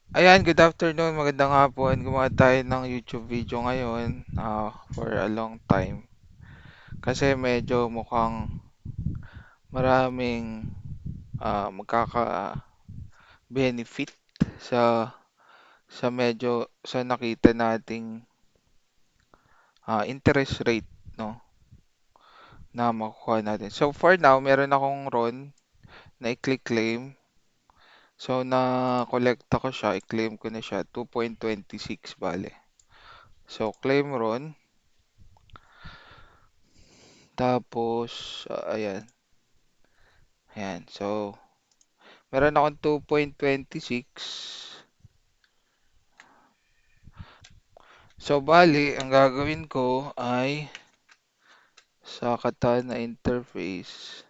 Ayan, good afternoon, magandang hapon. Gumawa tayo ng YouTube video ngayon for a long time. Kasi medyo mukhang maraming magkaka-benefit sa sa nakita nating interest rate, no, na makukuha natin. So for now, meron akong RON na i-click claim. So na-collecta ko siya, i-claim ko na siya, 2.26 bale. So claim RON, tapos ayan. Ayan, so meron akong 2.26. So bali, ang gagawin ko ay sa Katana interface,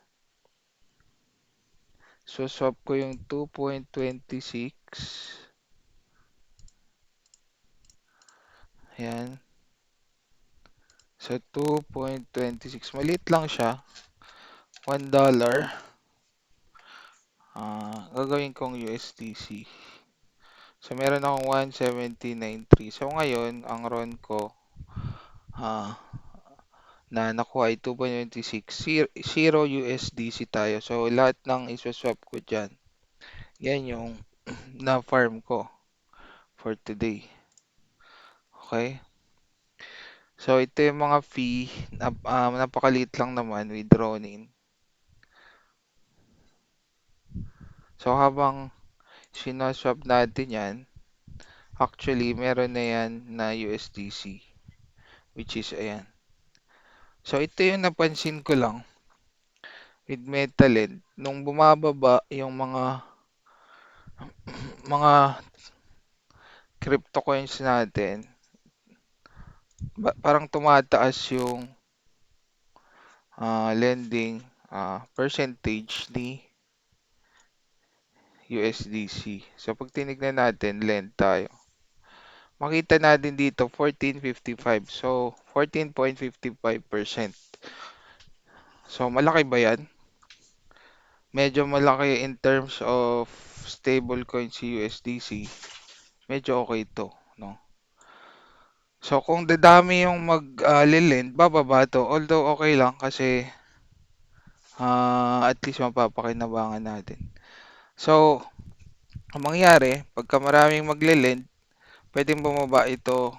so swap ko yung 2.26. Ayan. So 2.26, maliit lang siya, $1. Gagawin kong USDC. So meron akong 170.93. So ngayon, ang RON ko ah, na nakuha ay 2.26, 0 USDC tayo. So lahat ng iswaswap ko dyan, yan yung na-farm ko for today. Okay? So ito yung mga fee, napakaliit lang naman, withdrawing. So habang sinaswap natin yan, actually meron na yan na USDC, which is ayan. So ito yung napansin ko lang with Metalend, nung bumababa yung mga crypto coins natin, parang tumataas yung lending percentage ni USDC. So pag tinignan natin, lend tayo. Makita natin dito 14.55. So 14.55%. So malaki ba 'yan? Medyo malaki in terms of stable coin si USDC. Medyo okay ito, no? So kung dadami yung lend, bababa to. Although okay lang kasi at least mapapakinabangan natin. So ang mangyari, pagka maraming magle-lend, pwedeng bumaba ito.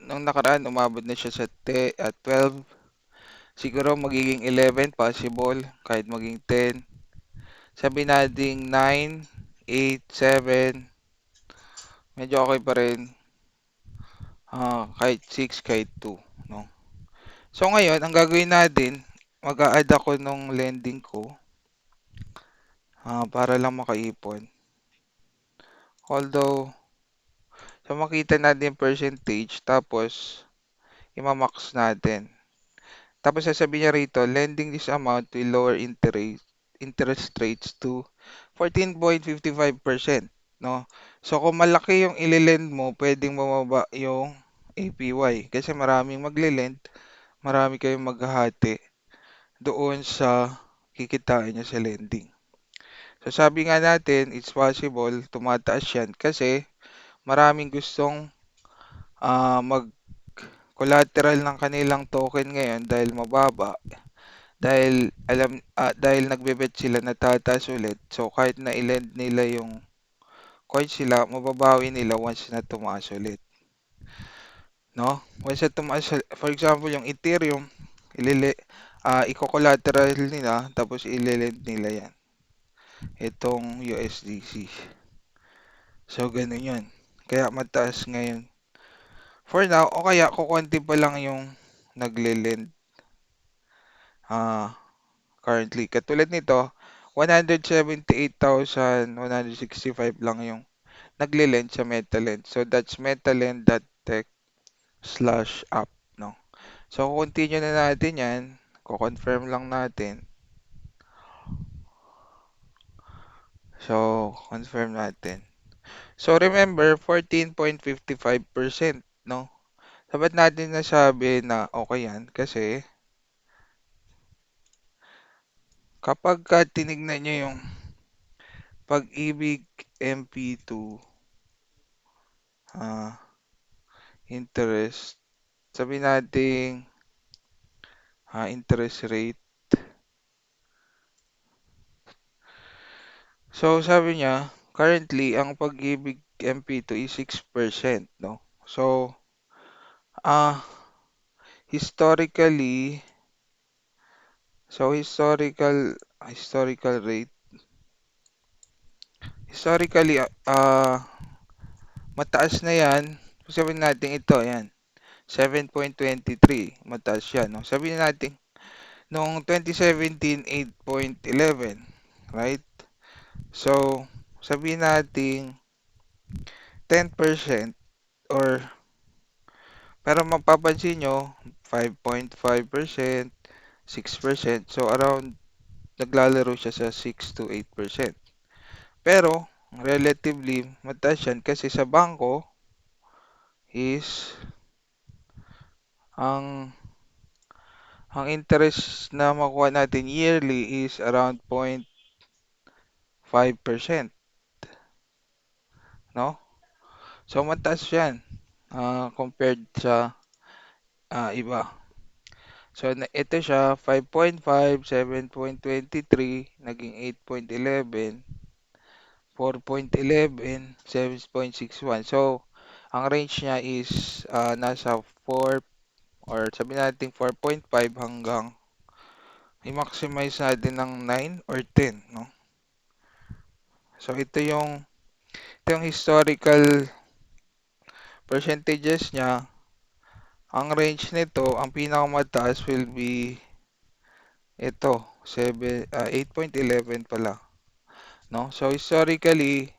Nung nakaraan, umabot na siya sa 12. Siguro magiging 11 possible, kahit maging 10. Sabi nating 9, 8, 7. Medyo okay pa rin. Kahit 6, kahit 2. No? So ngayon, ang gagawin natin, mag-a-add ako nung lending ko para lang makaipon. Although, so makita natin yung percentage, tapos imamax natin. Tapos sasabihin niya rito, lending this amount will lower interest rates to 14.55%, no? So kung malaki yung ililend mo, pwedeng bumaba yung APY kasi maraming maglilend, marami kayong maghahati doon sa kikitain niya sa lending. So sabi nga natin, it's possible tumataas yan kasi maraming gustong mag collateral ng kanilang token ngayon dahil mababa. Dahil nagbebet sila na tataas ulit. So kahit na i-lend nila yung coin sila, mababawi nila once na tumaas ulit. No? Once na tumaas, for example, yung Ethereum, i-collateral nila, tapos i-lend nila yan. Itong USDC. So, ganun yun. Kaya mataas ngayon. For now, o kaya kukunti pa lang yung nagle-lend currently. Katulad nito, 178,165 lang yung nagle-lend sa Metalend. So, that's metalend.tech/app, no? So, continue na natin yan. Ko-confirm lang natin. So, confirm natin. So, remember, 14.55%, no? Sabat natin nasabi na okay yan kasi kapag tinignan nyo yung Pag-ibig MP2, ah, interest, sabi nating interest rate. So sabi niya, currently ang Pag-ibig MP2 is 6%, no? So, ah historically, so historical rate, historically, mataas na yan. Sabihin natin ito, yan, 7.23, mataas yan, no? Sabihin natin, noong 2017, 8.11, right? So, sabihin natin 10% or, pero mapapansin nyo, 5.5%, 6%, so around naglalaro siya sa 6 to 8%. Pero, relatively, mataas yan kasi sa bangko is ang ang interest na makuha natin yearly is around 0.5%, no? So mataas 'yan compared sa iba. So ito siya 5.5, 7.23, naging 8.11, 4.11, 7.61. So ang range niya is nasa 4 or sabi natin 4.5 hanggang i-maximize natin ng 9 or 10, no? So ito yung historical percentages niya. Ang range nito, ang pinakamataas will be ito, 8.11 pala, no? So historically,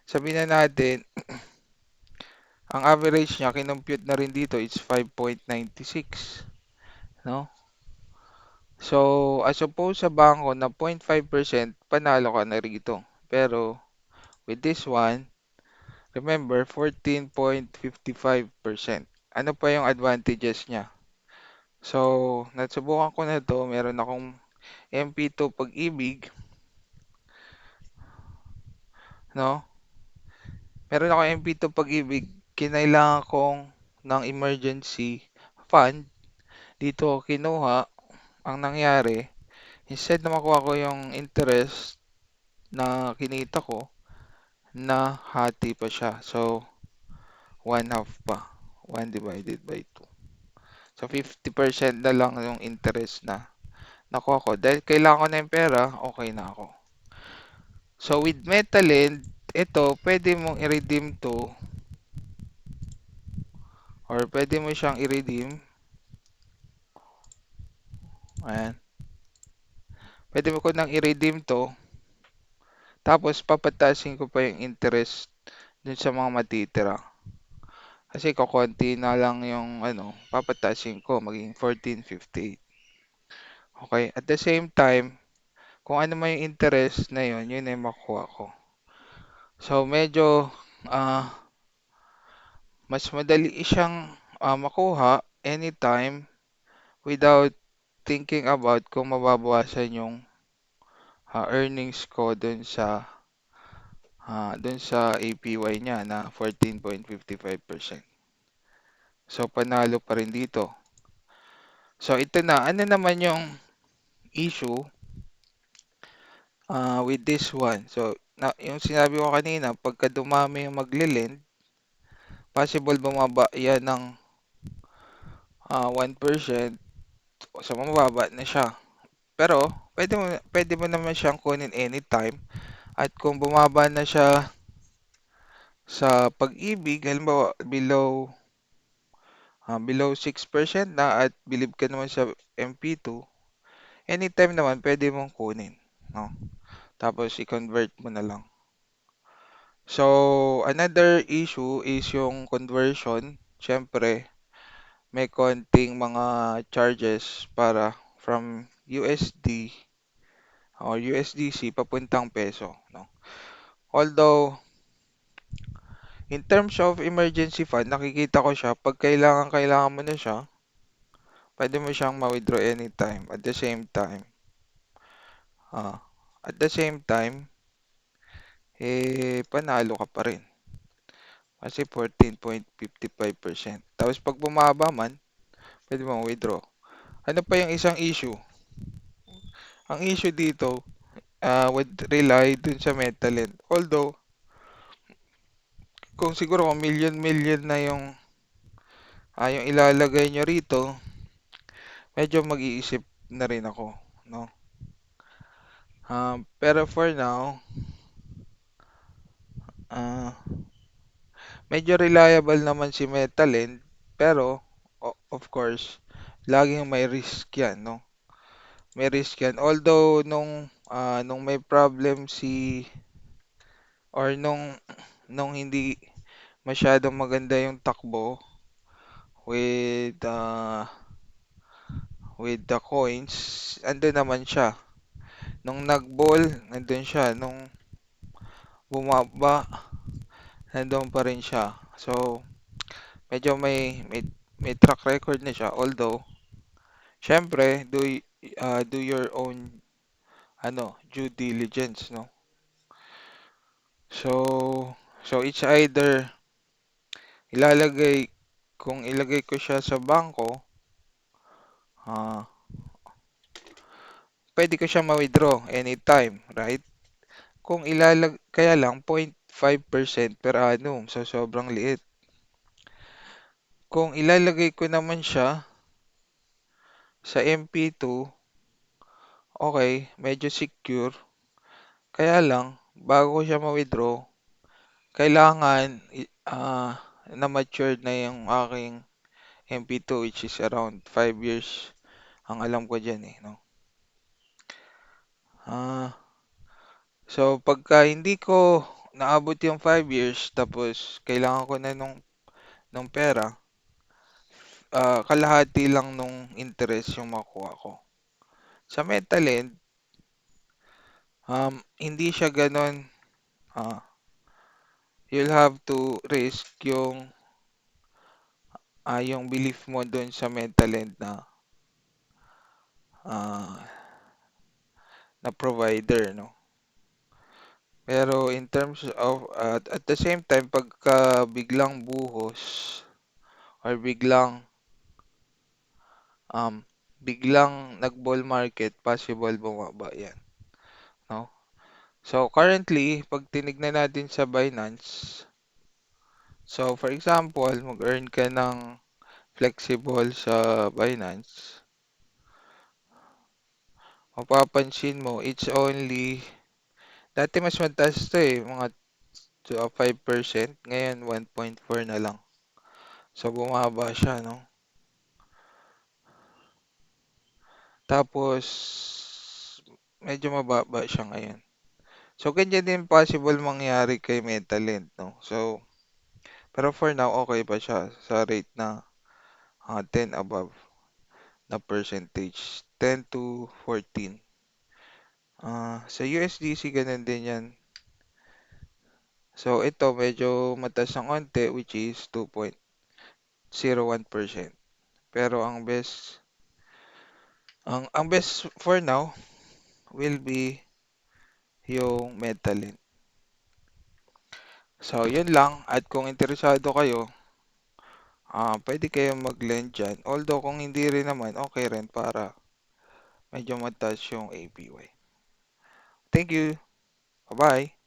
sabihin na natin, ang average niya kinompute na rin dito is 5.96, no? So as opposed sa bangko na 0.5%, panalo ka na rito. Pero with this one, remember 14.55%. Ano pa yung advantages niya? So, nasubukan ko na 'to, meron akong MP2 Pag-ibig, 'no? Meron akong MP2 Pag-ibig, kinailangan kong ng emergency fund, dito ko kinuha. Ang nangyari, instead na makuha ko yung interest na kinita ko, nahati pa siya. So, one half pa, 1 divided by 2. So, 50% na lang yung interest na nakuha ko. Dahil kailangan ko na yung pera, okay na ako. So, with Metalend, ito, pwede mong i-redeem to or pwede mo siyang i-redeem. Ayan. Pwede mo ko nang i-redeem to. Tapos, papatasin ko pa yung interest dun sa mga matitira. Kasi kukonti na lang yung papatasin ko, maging 14.58. Okay? At the same time, kung ano man yung interest na yun, yun ay makuha ko. So, medyo mas madali siyang makuha anytime without thinking about kung mababawasan yung earnings ko dun sa APY niya na 14.55%. So panalo pa rin dito. So ito na, ano naman yung issue with this one? So yung sinabi ko kanina, pagka dumami yung magle-lend, possible bumaba yan ng 1%, so mababa na siya. Pero pwede mo naman siyang kunin anytime, at kung bumaba na siya sa Pag-ibig, halimbawa below 6% na at believe ka naman sa MP2, anytime naman pwede mong kunin, no? Tapos i-convert mo na lang. So, another issue is yung conversion. Siyempre, may konting mga charges para from USD or USDC papuntang peso, no? Although, in terms of emergency fund, nakikita ko siya, pag kailangan mo na siya, pwede mo siyang ma-withdraw anytime. Ah, at the same time, panalo ka pa rin. Kasi 14.55%. Tapos pag bumaba man, pwede mong withdraw. Ano pa yung isang issue? Ang issue dito, would rely dun sa Metalend. Although, kung siguro kung million-million na yung ilalagay nyo rito, medyo mag-iisip na rin ako, no? Pero for now, ah, medyo reliable naman si Metalend, pero of course, laging may risk yan, no? May risk yan. Although nung may problem or nung hindi masyadong maganda yung takbo with with the coins, andun naman siya. Nung nag-ball, nandun siya. Nung bumaba, nandun pa rin siya. So, medyo may track record na siya. Although, syempre, do your own due diligence, no? So, it's either ilalagay kung ilagay ko siya sa bangko, ah, pwede ko siya ma-withdraw anytime, right? Kaya lang 0.5% per annum, so sobrang liit. Kung ilalagay ko naman siya sa MP2, okay, medyo secure. Kaya lang, bago ko siya ma-withdraw, kailangan na matured na yung aking MP2, which is around 5 years ang alam ko dyan eh, no? Ah, so pagka hindi ko naabot yung 5 years tapos kailangan ko na nung pera, kalahati lang nung interest yung makuha ko. Sa Metalend, hindi siya ganon, ah, you'll have to risk yung belief mo doon sa Metalend ah, na provider, no? Pero in terms of, at the same time, pagka biglang buhos or um, biglang nag-bull market, possible bumaba yan, no? So currently, pag tinignan natin sa Binance, so for example, mag-earn ka ng flexible sa Binance, mapapansin mo, it's only, dati mas mataas to eh, mga 5%, ngayon 1.4 na lang. So bumaba siya, no? Tapos, medyo mababa siya ngayon. So, ganyan din possible mangyari kay Metalent, no? So, pero for now, okay pa siya sa rate na 10 above na percentage. 10 to 14. Sa USDC, ganun din yan. So, ito medyo mataas ng konti, which is 2.01%. Pero ang best for now will be yung Metalent. So, yun lang. At kung interesado kayo, pwede kayong mag-lend dyan. Although, kung hindi rin naman, okay rin para medyo mataas yung APY. Thank you. Bye-bye.